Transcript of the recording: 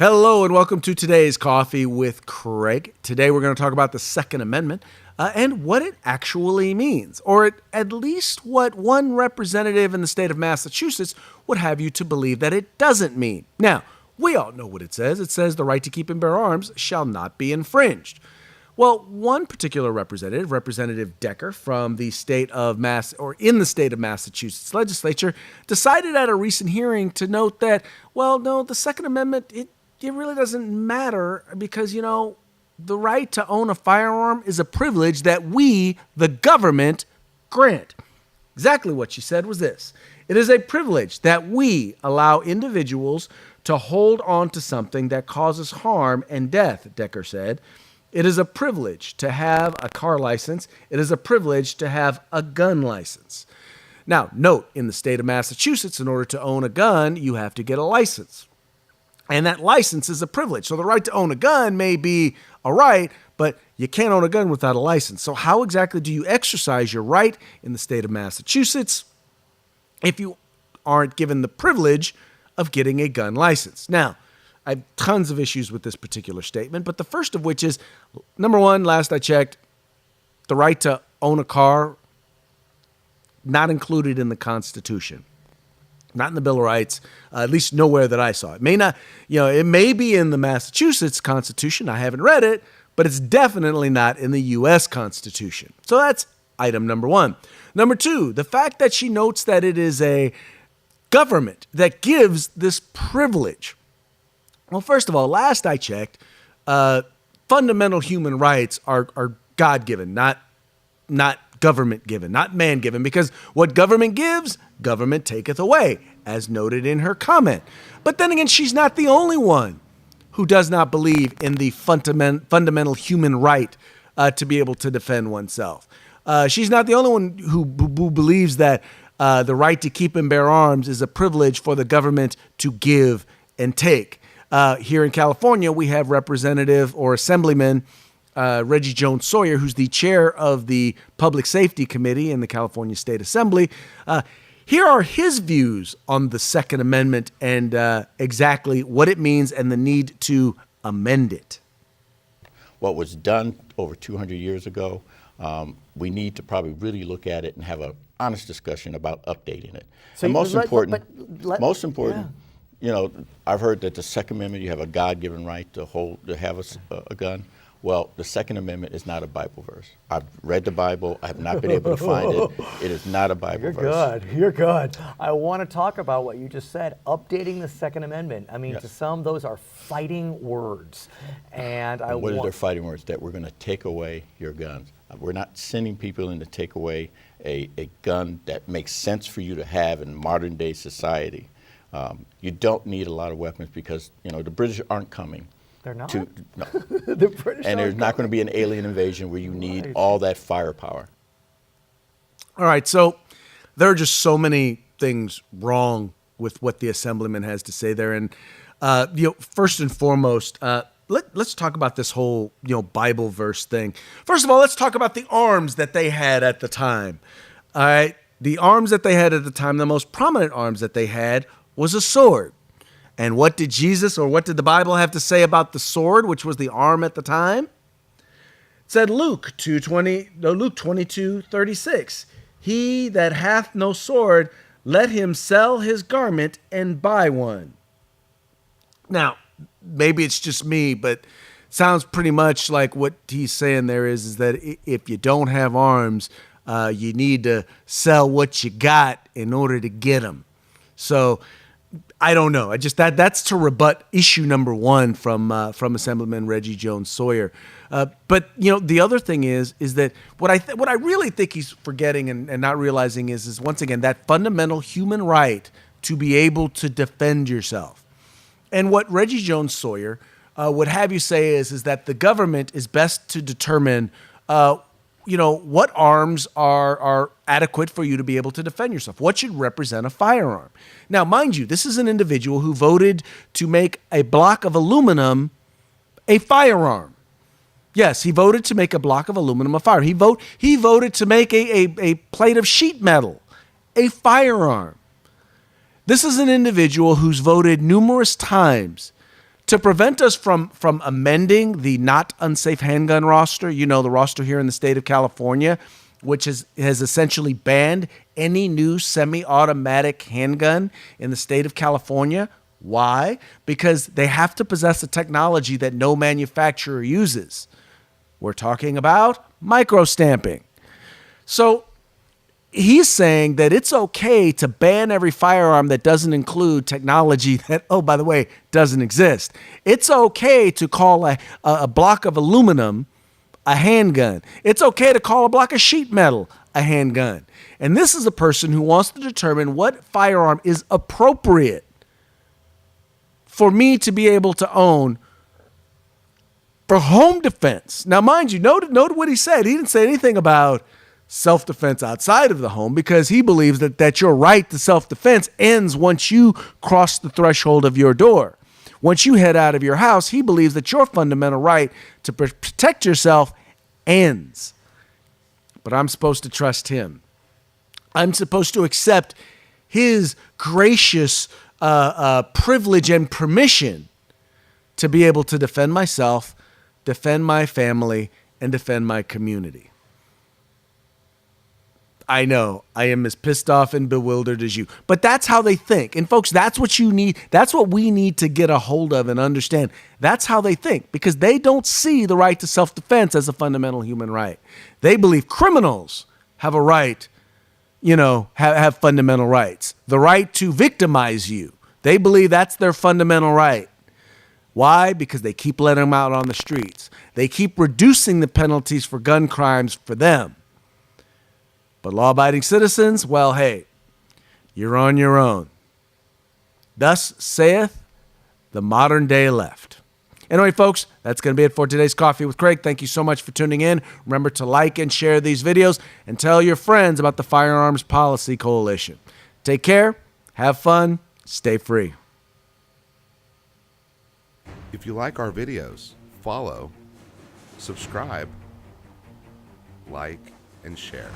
Hello and welcome to today's Coffee with Craig. Today we're going to talk about the Second Amendment and what it actually means, or at least what one representative in the state of Massachusetts would have you to believe that it doesn't mean. Now, we all know what it says. It says the right to keep and bear arms shall not be infringed. Well, one particular representative, Representative Decker from the state of in the state of Massachusetts legislature, decided at a recent hearing to note that, well, no, the Second Amendment, it really doesn't matter because, the right to own a firearm is a privilege that we, the government, grant. Exactly what she said was this. It is a privilege that we allow individuals to hold on to something that causes harm and death, Decker said. It is a privilege to have a car license. It is a privilege to have a gun license. Now, note, in the state of Massachusetts, in order to own a gun, you have to get a license. And that license is a privilege. So the right to own a gun may be a right, but you can't own a gun without a license. So how exactly do you exercise your right in the state of Massachusetts if you aren't given the privilege of getting a gun license? Now, I have tons of issues with this particular statement, but the first of which is, number one, last I checked, the right to own a car, not included in the Constitution. Not in the Bill of Rights, at least nowhere that I saw. It may not, it may be in the Massachusetts Constitution. I haven't read it, but it's definitely not in the U.S. Constitution. So that's item number one. Number two, the fact that she notes that it is a government that gives this privilege. Well, first of all, last I checked, fundamental human rights are God-given, not government-given, not man-given, because what government gives, government taketh away, as noted in her comment. But then again, she's not the only one who does not believe in the fundamental human right to be able to defend oneself. She's not the only one who believes that the right to keep and bear arms is a privilege for the government to give and take. Here in California, we have Representative or Assemblyman Reggie Jones Sawyer, who's the chair of the Public Safety Committee in the California State Assembly. Here are his views on the Second Amendment and exactly what it means and the need to amend it. What was done over 200 years ago, we need to probably really look at it and have an honest discussion about updating it. So and most important, I've heard that the Second Amendment, you have a God-given right to have a gun. Well, the Second Amendment is not a Bible verse. I've read the Bible. I have not been able to find it. It is not a Bible verse. You're good. I want to talk about what you just said, updating the Second Amendment. I mean, to some, those are fighting words. And what are their fighting words? That we're going to take away your guns. We're not sending people in to take away a gun that makes sense for you to have in modern-day society. You don't need a lot of weapons because, the British aren't coming. They're not? No. The British and there's not going to be an alien invasion where you need all that firepower. All right, so there are just so many things wrong with what the Assemblyman has to say there. And, first and foremost, let's talk about this whole, Bible verse thing. First of all, let's talk about the arms that they had at the time. All right, the arms that they had at the time, the most prominent arms that they had was a sword. And what did the Bible have to say about the sword, which was the arm at the time? It said Luke 22:36. He that hath no sword, let him sell his garment and buy one. Now, maybe it's just me, but it sounds pretty much like what he's saying there is that if you don't have arms, you need to sell what you got in order to get them. So I don't know. That's to rebut issue number one from Assemblyman Reggie Jones Sawyer. But the other thing is that what I really think he's forgetting and not realizing is once again that fundamental human right to be able to defend yourself. And what Reggie Jones Sawyer would have you say is that the government is best to determine what arms are adequate for you to be able to defend yourself. What should represent a firearm? Now, mind you, this is an individual who voted to make a block of aluminum a firearm. Yes, he voted to make a block of aluminum a firearm. He voted to make a plate of sheet metal a firearm. This is an individual who's voted numerous times to prevent us from amending the not unsafe handgun roster, the roster here in the state of California, which has essentially banned any new semi-automatic handgun in the state of California. Why? Because they have to possess a technology that no manufacturer uses. We're talking about microstamping. So he's saying that it's okay to ban every firearm that doesn't include technology that, oh, by the way, doesn't exist. It's okay to call a block of aluminum a handgun. It's okay to call a block of sheet metal a handgun. And this is a person who wants to determine what firearm is appropriate for me to be able to own for home defense. Now, mind you, note what he said. He didn't say anything about self-defense outside of the home, because he believes that your right to self-defense ends once you cross the threshold of your door. Once you head out of your house, he believes that your fundamental right to protect yourself ends. But I'm supposed to trust him. I'm supposed to accept his gracious privilege and permission to be able to defend myself, defend my family, and defend my community. I know I am as pissed off and bewildered as you, but that's how they think. And folks, that's what you need. That's what we need to get a hold of and understand. That's how they think, because they don't see the right to self-defense as a fundamental human right. They believe criminals have a right, have fundamental rights. The right to victimize you. They believe that's their fundamental right. Why? Because they keep letting them out on the streets. They keep reducing the penalties for gun crimes for them. But law-abiding citizens, well, hey, you're on your own. Thus saith the modern day left. Anyway, folks, that's going to be it for today's Coffee with Craig. Thank you so much for tuning in. Remember to like and share these videos and tell your friends about the Firearms Policy Coalition. Take care, have fun, stay free. If you like our videos, follow, subscribe, like, and share.